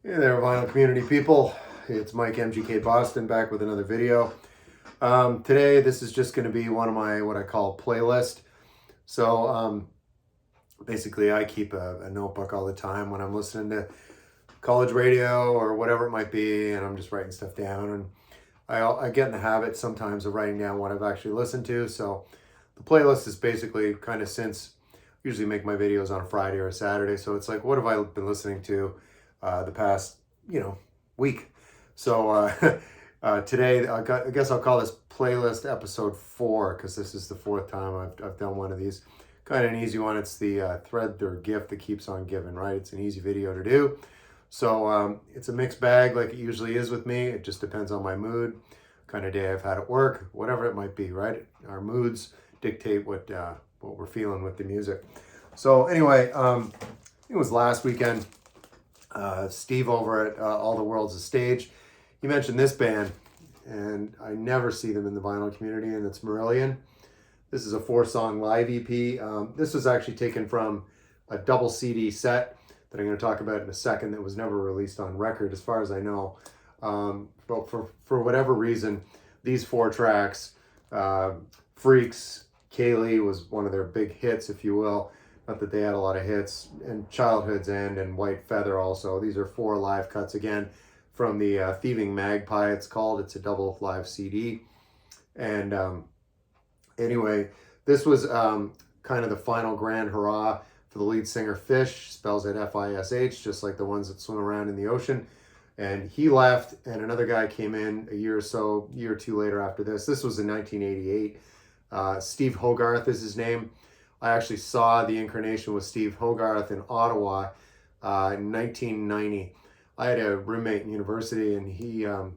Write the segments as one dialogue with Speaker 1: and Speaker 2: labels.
Speaker 1: Hey there, Vinyl Community people. It's Mike MGK Boston back with another video. Today, this is just going to be one of my what I call playlist. So basically, I keep a notebook all the time when I'm listening to college radio or whatever it might be, and I'm just writing stuff down. And I get in the habit sometimes of writing down what I've actually listened to. So the playlist is basically kind of since I usually make my videos on a Friday or a Saturday. So it's like, what have I been listening to the past, week? So today, I guess I'll call this playlist episode 4 because this is the 4th time I've done one of these. Kind of an easy one. It's the thread or gift that keeps on giving, right? It's an easy video to do. So it's a mixed bag like it usually is with me. It just depends on my mood, kind of day I've had at work, whatever it might be, right? Our moods dictate what we're feeling with the music. So anyway, it was last weekend. Steve over at All the World's a Stage, he mentioned this band, and I never see them in the vinyl community, and it's Marillion. This is a 4-song live EP. This was actually taken from a double CD set that I'm going to talk about in a second that was never released on record as far as I know. But for whatever reason, these 4 tracks, Freaks, Kaylee was one of their big hits, if you will. Not that they had a lot of hits, and Childhood's End and White Feather also. These are 4 live cuts again from the Thieving Magpie, it's called. It's a double live CD. And anyway, this was kind of the final grand hurrah for the lead singer Fish, spells it F-I-S-H, just like the ones that swim around in the ocean. And he left, and another guy came in a year or two later after this. This was in 1988. Steve Hogarth is his name. I actually saw the incarnation with Steve Hogarth in Ottawa in 1990. I had a roommate in university, and he had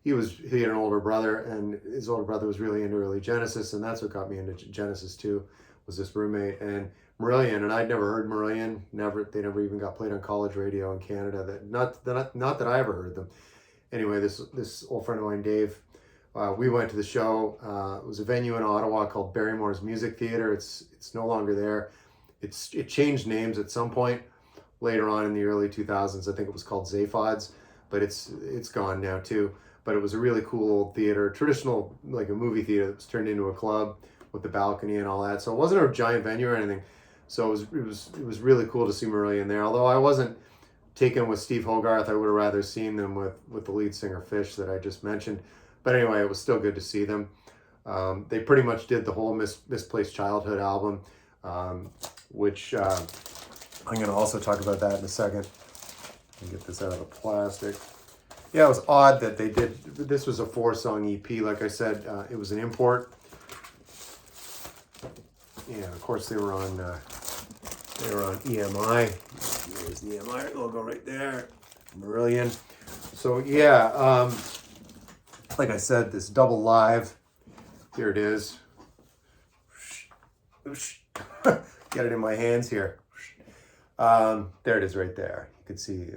Speaker 1: an older brother, and his older brother was really into early Genesis, and that's what got me into Genesis too, was this roommate. And Marillion, and I'd never heard Marillion. They never even got played on college radio in Canada. Not that I ever heard them. Anyway, this old friend of mine, Dave, we went to the show. It was a venue in Ottawa called Barrymore's Music Theater. It's no longer there. It changed names at some point later on in the early 2000s. I think it was called Zaphod's, but it's gone now too. But it was a really cool old theater, traditional, like a movie theater that was turned into a club with the balcony and all that. So it wasn't a giant venue or anything. So it was really cool to see Marillion there. Although I wasn't taken with Steve Hogarth, I would have rather seen them with the lead singer Fish that I just mentioned. But anyway, it was still good to see them. They pretty much did the whole Misplaced Childhood album, which I'm going to also talk about that in a second. Let me get this out of the plastic. Yeah, it was odd that they did. This was a 4-song EP. Like I said, it was an import. Yeah, of course they were on EMI. There's the EMI logo right there. Marillion. So yeah, like I said, this double live. Here it is. Get it in my hands here. There it is right there. You can see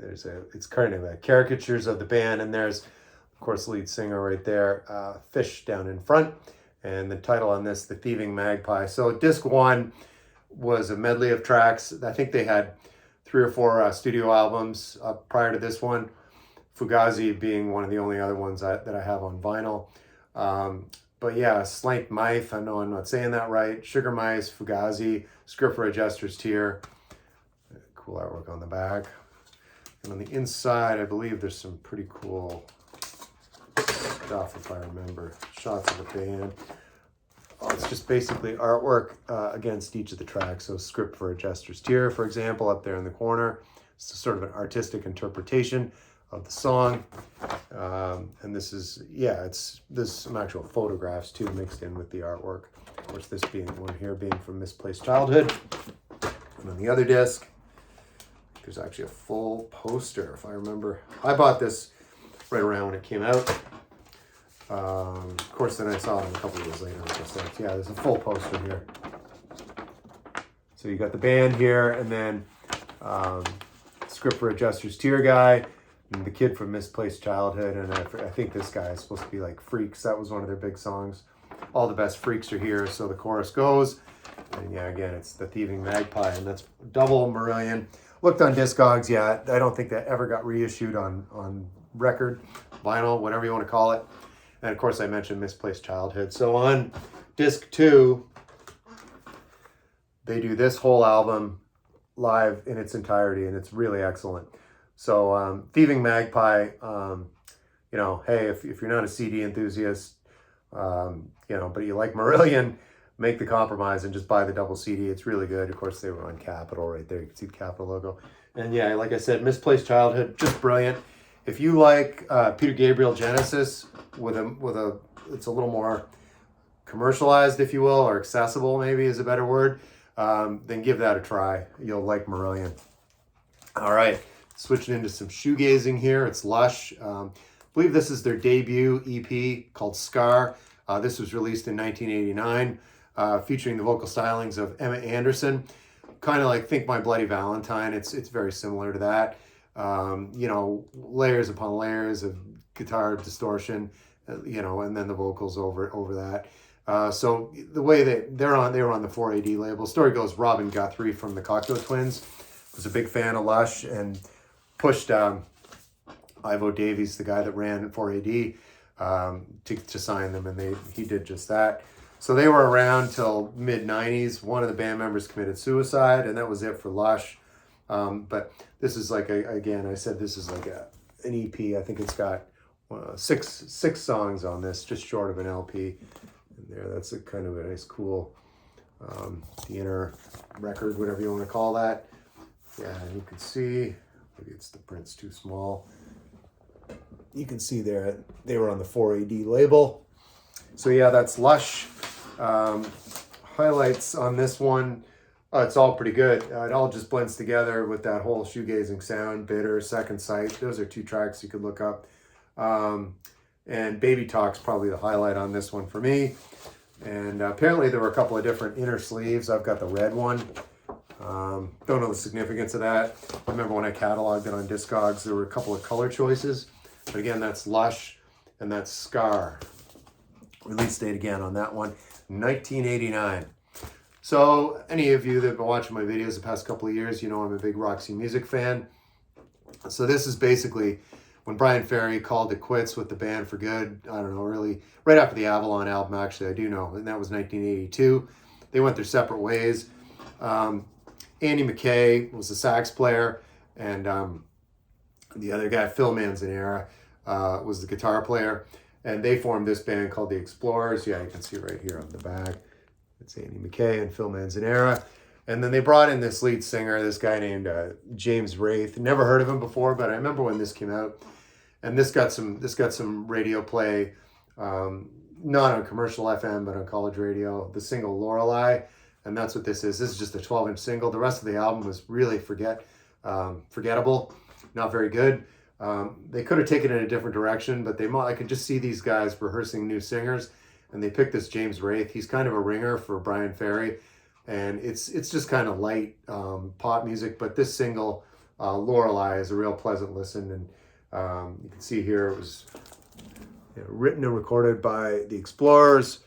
Speaker 1: it's kind of caricatures of the band, and there's, of course, lead singer right there, Fish down in front, and the title on this, The Thieving Magpie. So disc 1 was a medley of tracks. I think they had 3 or 4 studio albums prior to this one, Fugazi being one of the only other ones that I have on vinyl. But yeah, Slank Mythe, I know I'm not saying that right, Sugar Mice, Fugazi, Script for a Jester's Tear. Cool artwork on the back. And on the inside, I believe there's some pretty cool stuff, if I remember. Shots of the band. Oh, it's just basically artwork against each of the tracks. So Script for a Jester's Tear, for example, up there in the corner. It's sort of an artistic interpretation of the song. And this is, there's some actual photographs too mixed in with the artwork. Of course, this one here being from Misplaced Childhood. And on the other disc, there's actually a full poster, if I remember. I bought this right around when it came out. Of course, then I saw them a couple of years later. Yeah, there's a full poster here. So you got the band here, and then Script for a Jester's Tear guy, and the kid from Misplaced Childhood, and I think this guy is supposed to be like Freaks. That was one of their big songs. All the Best Freaks are here, so the chorus goes. And yeah, again, it's The Thieving Magpie, and that's double Marillion. Looked on Discogs, yeah, I don't think that ever got reissued on record, vinyl, whatever you want to call it. And of course I mentioned Misplaced Childhood. So on disc 2, they do this whole album live in its entirety, and it's really excellent. So Thieving Magpie, you know, hey, if you're not a CD enthusiast, you know, but you like Marillion, make the compromise and just buy the double CD. It's really good. Of course, they were on Capitol right there. You can see the Capitol logo. And yeah, like I said, Misplaced Childhood, just brilliant. If you like Peter Gabriel Genesis with a, it's a little more commercialized, if you will, or accessible maybe is a better word, then give that a try. You'll like Marillion. All right, switching into some shoegazing here. It's Lush. I believe this is their debut EP called Scar. This was released in 1989, featuring the vocal stylings of Emma Anderson. Kind of like Think My Bloody Valentine. It's very similar to that. You know, layers upon layers of guitar distortion, you know, and then the vocals over that. So the way they were on the 4AD label. Story goes, Robin Guthrie from the Cocteau Twins was a big fan of Lush and pushed Ivo Davies, the guy that ran 4AD, to sign them, and he did just that. So they were around till mid-90s. One of the band members committed suicide, and that was it for Lush. But this is like, again, I said this is like an EP. I think it's got six songs on this, just short of an LP. And there, that's a kind of a nice, cool, the inner record, whatever you want to call that. Yeah, and you can see, maybe it's the print's too small. You can see there, they were on the 4AD label. So yeah, that's Lush. Highlights on this one, it's all pretty good. It all just blends together with that whole shoegazing sound. Bitter, Second Sight, those are 2 tracks you could look up. And Baby Talk's probably the highlight on this one for me. And apparently there were a couple of different inner sleeves. I've got the red one. Don't know the significance of that. I remember when I cataloged it on Discogs, there were a couple of color choices. But again, that's Lush, and that's Scar. Release date again on that one, 1989. So any of you that have been watching my videos the past couple of years, you know I'm a big Roxy Music fan. So this is basically when Brian Ferry called it quits with the band for good. I don't know, really, right after the Avalon album, actually, I do know, and that was 1982. They went their separate ways. Andy McKay was the sax player, and the other guy, Phil Manzanera, was the guitar player. And they formed this band called the Explorers. Yeah, you can see right here on the back. It's Andy McKay and Phil Manzanera. And then they brought in this lead singer, this guy named James Wraith. Never heard of him before, but I remember when this came out. And this got some radio play, not on commercial FM, but on college radio. The single Lorelei, and that's what this is. This is just a 12-inch single. The rest of the album was really forgettable, not very good. They could have taken it in a different direction, but I could just see these guys rehearsing new singers, and they picked this James Wraith. He's kind of a ringer for Brian Ferry, and it's just kind of light pop music. But this single, Lorelei, is a real pleasant listen, and you can see here it was written and recorded by the Explorers,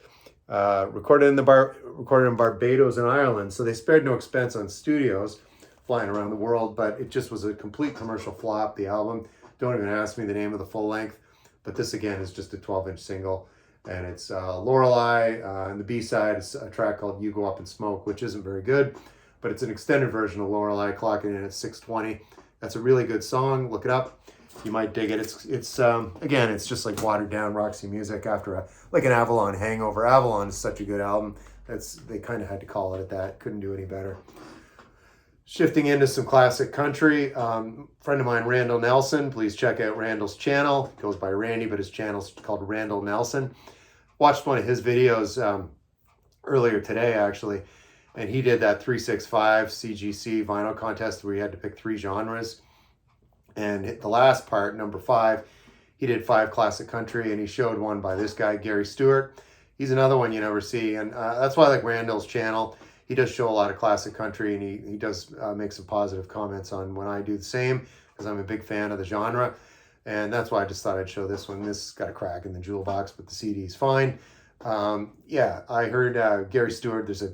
Speaker 1: recorded in Barbados and Ireland. So they spared no expense on studios flying around the world, but it just was a complete commercial flop, the album. Don't even ask me the name of the full length, but this again is just a 12-inch single, and it's Lorelei, and the B-side is a track called You Go Up in Smoke, which isn't very good, but it's an extended version of Lorelei, clocking in at 6:20. That's a really good song. Look it up. You might dig it. It's again, it's just like watered down Roxy Music after like an Avalon hangover. Avalon is such a good album. They kind of had to call it at that. Couldn't do any better. Shifting into some classic country, friend of mine, Randall Nelson. Please check out Randall's channel. He goes by Randy, but his channel's called Randall Nelson. Watched one of his videos earlier today, actually, and he did that 365 CGC vinyl contest where he had to pick 3 genres. And the last part, number 5, he did 5 classic country, and he showed one by this guy, Gary Stewart. He's another one you never see, and that's why I like Randall's channel. He does show a lot of classic country, and he does make some positive comments on when I do the same, because I'm a big fan of the genre. And that's why I just thought I'd show this one. This got a crack in the jewel box, but the CD is fine. Yeah, I heard Gary Stewart. There's a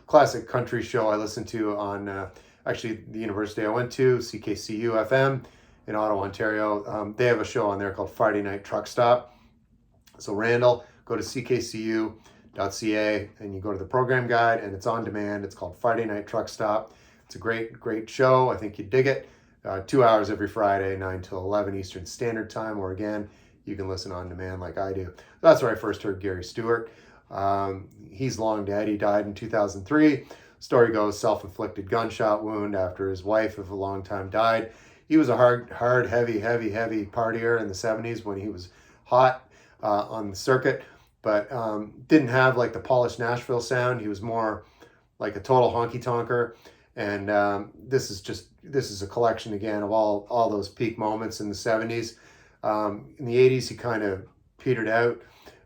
Speaker 1: classic country show I listen to on, actually the university I went to, CKCU-FM in Ottawa, Ontario. They have a show on there called Friday Night Truck Stop. So Randall, go to ckcu.ca and you go to the program guide, and it's on demand. It's called Friday Night Truck Stop. It's a great show. I think you'd dig it. 2 hours every Friday, 9 till 11 Eastern Standard Time, or again, you can listen on demand like I do. That's where I first heard Gary Stewart. He's long dead. He died in 2003. Story goes, self-inflicted gunshot wound after his wife of a long time died. He was a hard, heavy partier in the 70s when he was hot on the circuit, but didn't have like the polished Nashville sound. He was more like a total honky-tonker. And this is a collection again of all those peak moments in the 70s. In the 80s, he kind of petered out,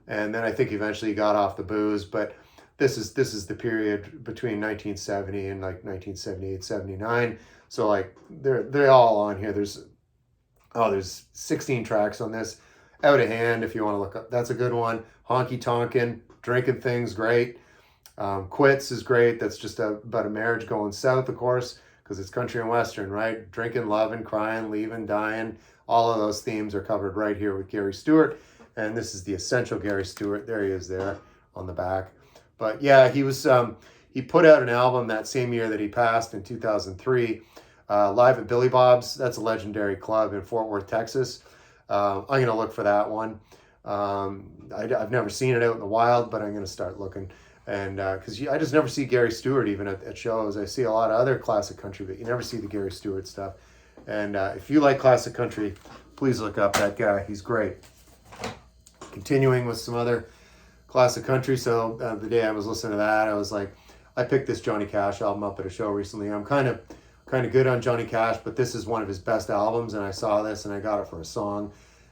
Speaker 1: and then I think eventually he got off the booze. But this is the period between 1970 and like 1978, 79. So like they're all on here. There's 16 tracks on this. Out of Hand, if you want to look up, that's a good one. Honky Tonkin', Drinking Things, great. Quits is great. That's just about a marriage going south, of course, because it's country and western, right? Drinking, loving, crying, leaving, dying. All of those themes are covered right here with Gary Stewart. And this is the essential Gary Stewart. There he is there on the back. But yeah, he put out an album that same year that he passed in 2003, live at Billy Bob's. That's a legendary club in Fort Worth, Texas. I'm going to look for that one. I've never seen it out in the wild, but I'm going to start looking. And because I just never see Gary Stewart even at shows. I see a lot of other classic country, but you never see the Gary Stewart stuff. And if you like classic country, please look up that guy. He's great. Continuing with some other classic country. So the day I was listening to that, I was like, I picked this Johnny Cash album up at a show recently. I'm kind of good on Johnny Cash, but this is one of his best albums. And I saw this and I got it for a song.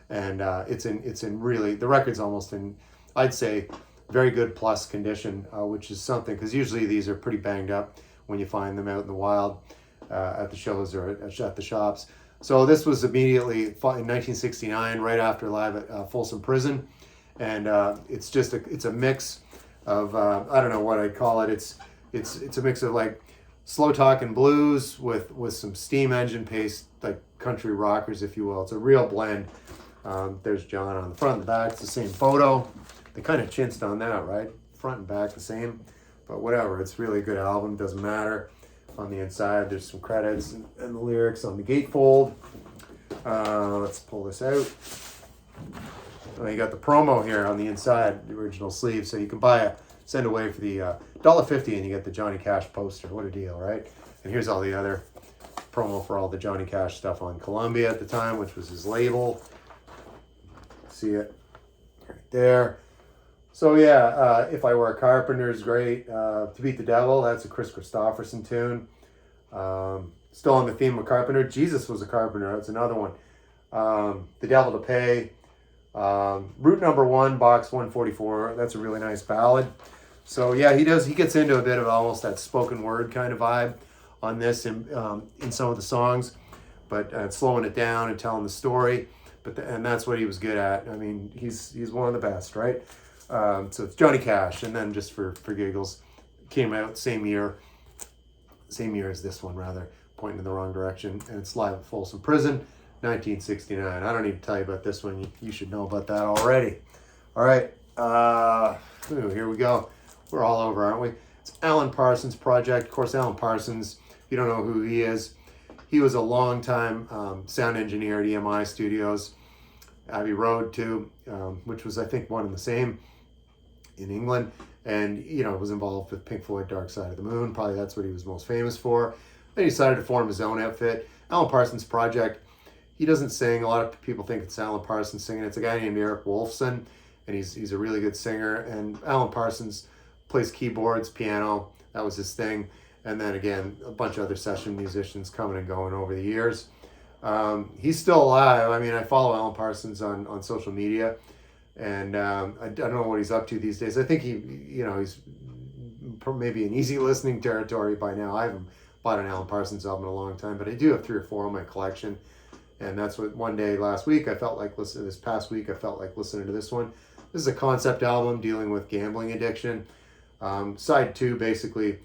Speaker 1: And it's in really, the record's almost in, I'd say, very good plus condition, which is something, because usually these are pretty banged up when you find them out in the wild at the shows or at the shops. So this was immediately in 1969, right after Live at Folsom Prison, and it's a mix of I don't know what I'd call it. It's a mix of like slow talking blues with some steam engine paced like country rockers, if you will. It's a real blend. There's John on the front and the back. It's the same photo. They kind of chinsed on that, right? Front and back the same, but whatever. It's really a good album. Doesn't matter. On the inside, there's some credits and the lyrics on the gatefold. Let's pull this out. Oh, you got the promo here on the inside, the original sleeve. So you can send away for the $1.50 and you get the Johnny Cash poster. What a deal, right? And here's all the other promo for all the Johnny Cash stuff on Columbia at the time, which was his label. See it right there. So yeah, If I Were a Carpenter is great. To Beat the Devil, that's a Chris Christopherson tune. Still on the theme of Carpenter, Jesus Was a Carpenter, that's another one. The Devil to Pay. Route Number 1, Box 144, that's a really nice ballad. So yeah, he gets into a bit of almost that spoken word kind of vibe on this in some of the songs, but slowing it down and telling the story. And that's what he was good at. I mean, he's one of the best, right? So it's Johnny Cash, and then just for giggles, came out same year as this one, rather, pointing in the wrong direction, and it's Live at Folsom Prison, 1969. I don't need to tell you about this one. You should know about that already. All right, here we go. We're all over, aren't we? It's Alan Parsons' project. Of course, Alan Parsons, if you don't know who he is, he was a long-time sound engineer at EMI Studios, Abbey Road too, which was, I think, one and the same in England, and was involved with Pink Floyd Dark Side of the Moon. Probably that's what he was most famous for. Then he decided to form his own outfit, Alan Parsons Project. He doesn't sing. A lot of people think it's Alan Parsons singing. It's a guy named Eric Wolfson, and he's a really good singer. And Alan Parsons plays keyboards, piano. That was his thing. And then again, a bunch of other session musicians coming and going over the years. He's still alive. I mean, I follow Alan Parsons on social media, and I don't know what he's up to these days. I think he's maybe in easy listening territory by now. I haven't bought an Alan Parsons album in a long time, but I do have 3 or 4 in my collection. And that's what one day last week I felt like listening. This past week I felt like listening to this one. This is a concept album dealing with gambling addiction. Side 2 basically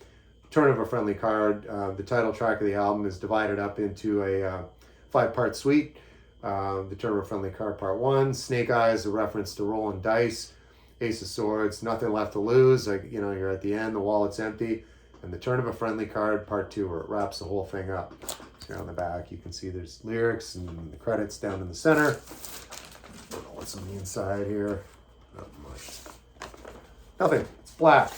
Speaker 1: Turn of a Friendly Card. The title track of the album is divided up into a 5-part suite. The Turn of a Friendly Card Part 1, Snake Eyes, a reference to rolling dice, Ace of Swords, Nothing Left to Lose, like, you know, you're at the end, the wallet's empty, and the Turn of a Friendly Card Part 2, where it wraps the whole thing up. Here on the back, you can see there's lyrics and the credits down in the center. What's on the inside here? Not much. Nothing. It's black.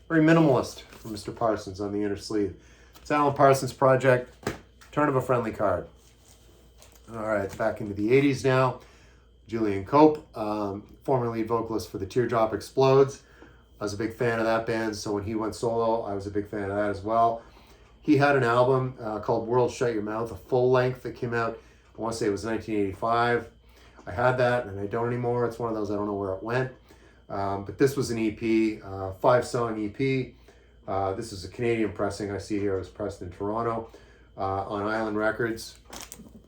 Speaker 1: Very minimalist from Mr. Parsons on the inner sleeve. It's Alan Parsons' project, Turn of a Friendly Card. All right, back into the 80s now. Julian Cope, former lead vocalist for the Teardrop Explodes. I was a big fan of that band, so when he went solo, I was a big fan of that as well. He had an album called World Shut Your Mouth, a full length that came out, I want to say it was 1985. I had that, and I don't anymore. It's one of those, I don't know where it went. But this was an EP, 5-song EP. This is a Canadian pressing I see here. It was pressed in Toronto on Island Records.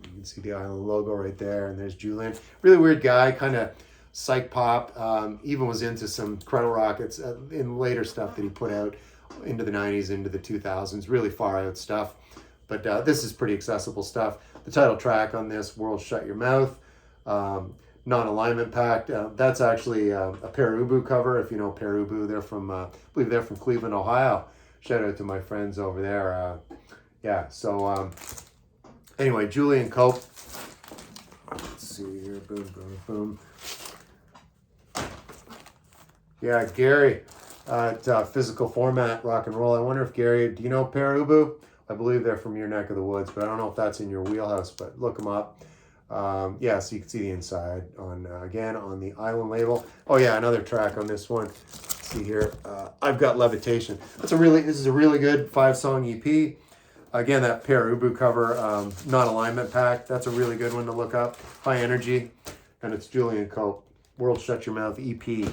Speaker 1: You can see the Island logo right there, and there's Julian. Really weird guy, kind of psych pop. Even was into some Cradle Rockets in later stuff that he put out into the 90s, into the 2000s. Really far out stuff. But this is pretty accessible stuff. The title track on this, World Shut Your Mouth. Non-Alignment Pact. That's actually a Perubu cover. If you know Perubu, they're from, I believe they're from Cleveland, Ohio. Shout out to my friends over there. Yeah, so anyway, Julian Cope. Let's see here. Boom, boom, boom. Yeah, Gary at Physical Format Rock and Roll. I wonder if Gary, do you know Perubu? I believe they're from your neck of the woods, but I don't know if that's in your wheelhouse, but look them up. Yeah, so you can see the inside on, again, on the Island label. Oh yeah, another track on this one. Let's see here. I've Got Levitation. This is a really good 5-song EP. Again, that Perubu cover, Non-Alignment Pact. That's a really good one to look up. High Energy. And it's Julian Cope. World Shut Your Mouth EP.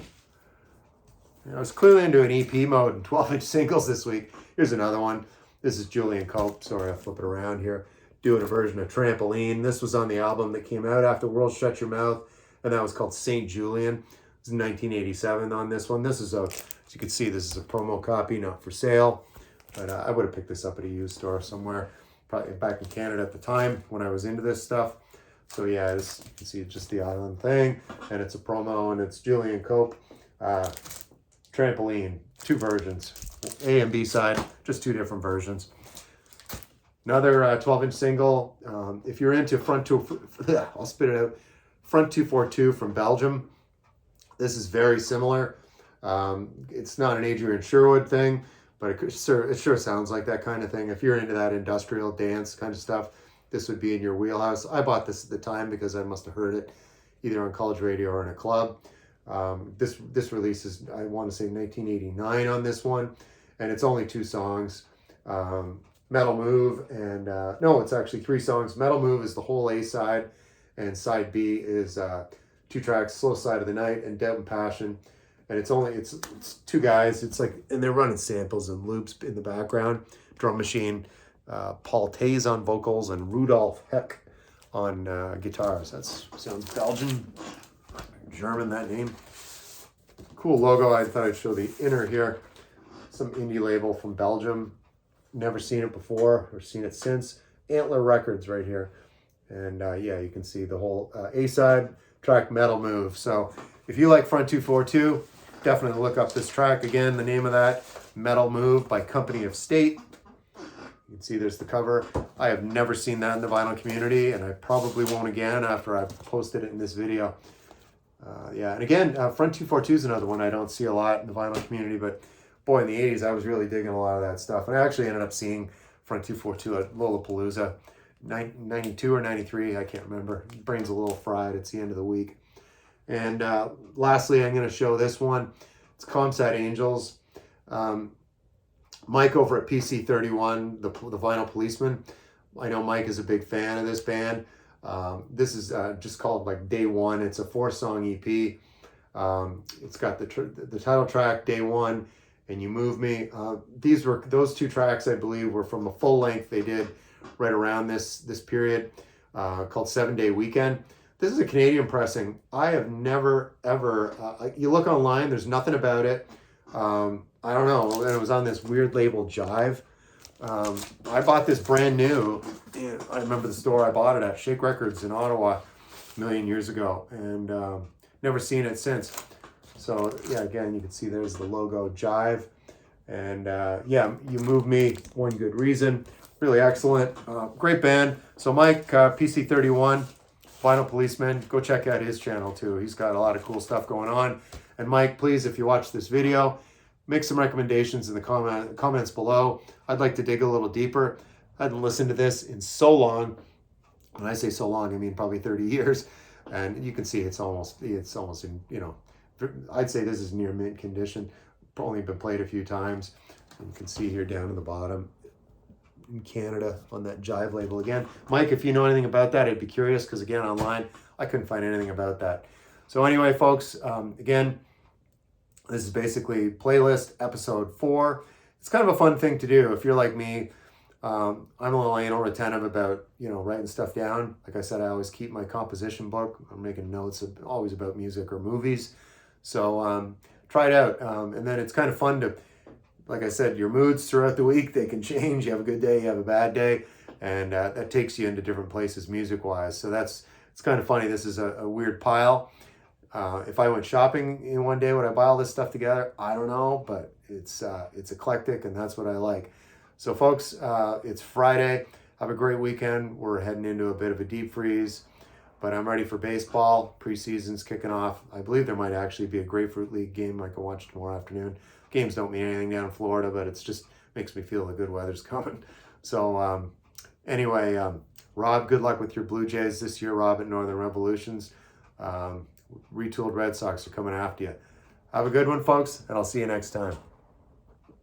Speaker 1: I was clearly into an EP mode and 12-inch singles this week. Here's another one. This is Julian Cope. Sorry, I'll flip it around here. Doing a version of Trampoline. This was on the album that came out after World Shut Your Mouth, and that was called St. Julian. It was 1987 on this one. This is a, as you can see, this is a promo copy, not for sale. But I would have picked this up at a used store somewhere, probably back in Canada at the time when I was into this stuff. So yeah, this, you can see just the Island thing, and it's a promo, and it's Julian Cope. Trampoline, 2 versions, A and B side, just 2 different versions. Another 12-inch single. If you're into I'll spit it out. Front 242 from Belgium. This is very similar. It's not an Adrian Sherwood thing, but it sure sounds like that kind of thing. If you're into that industrial dance kind of stuff, this would be in your wheelhouse. I bought this at the time because I must have heard it either on college radio or in a club. This release is, I want to say, 1989 on this one, and it's only 2 songs. Metal Move, and no, it's actually 3 songs. Metal Move is the whole A side, and side B is 2 tracks, Slow Side of the Night and Doubt and Passion. And it's 2 guys. It's like, and they're running samples and loops in the background. Drum machine, Paul Taze on vocals, and Rudolf Heck on guitars. That sounds Belgian, German, that name. Cool logo. I thought I'd show the inner here. Some indie label from Belgium. Never seen it before or seen it since. Antler Records right here. And yeah, you can see the whole A-side track, Metal Move. So if you like Front 242, definitely look up this track. Again, the name of that, Metal Move by Company of State. You can see there's the cover. I have never seen that in the vinyl community, and I probably won't again after I've posted it in this video. Yeah, and again, Front 242 is another one I don't see a lot in the vinyl community, but boy, in the 80s, I was really digging a lot of that stuff. And I actually ended up seeing Front 242 at Lollapalooza, 92 or 93, I can't remember. Brain's a little fried. It's the end of the week. And lastly, I'm going to show this one. It's Comsite Angels. Mike over at PC31, the Vinyl Policeman. I know Mike is a big fan of this band. This is just called like Day One. It's a 4-song EP. It's got the title track, Day One, and You Move Me. Those 2 tracks, I believe, were from a full length they did right around this period, called 7-Day Weekend. This is a Canadian pressing. I have never ever. You look online, there's nothing about it. I don't know, and it was on this weird label, Jive. I bought this brand new. I remember the store I bought it at, Shake Records in Ottawa, a million years ago, and never seen it since. So yeah, again, you can see there's the logo, Jive. And yeah, You Move Me, One Good Reason. Really excellent. Great band. So Mike, PC31, Vinyl Policeman, go check out his channel too. He's got a lot of cool stuff going on. And Mike, please, if you watch this video, make some recommendations in the comments below. I'd like to dig a little deeper. I hadn't listened to this in so long. When I say so long, I mean probably 30 years. And you can see it's almost in, you know, I'd say this is near mint condition. Only been played a few times. You can see here down at the bottom in Canada on that Jive label again. Mike, if you know anything about that, I'd be curious, because again, online, I couldn't find anything about that. So anyway, folks, again, this is basically playlist episode 4. It's kind of a fun thing to do. If you're like me, I'm a little anal retentive about, you know, writing stuff down. Like I said, I always keep my composition book. I'm making notes always about music or movies. So try it out. And then it's kind of fun to, like I said, your moods throughout the week, they can change. You have a good day, you have a bad day, and that takes you into different places music-wise. So it's kind of funny. This is a weird pile. If I went shopping in one day, would I buy all this stuff together? I don't know, but it's eclectic, and that's what I like. So folks, it's Friday. Have a great weekend. We're heading into a bit of a deep freeze, but I'm ready for baseball. Preseason's kicking off. I believe there might actually be a Grapefruit League game I can watch tomorrow afternoon. Games don't mean anything down in Florida, but it's just makes me feel the good weather's coming. So anyway, Rob, good luck with your Blue Jays this year, Rob, at Northern Revolutions. Retooled Red Sox are coming after you. Have a good one, folks, and I'll see you next time.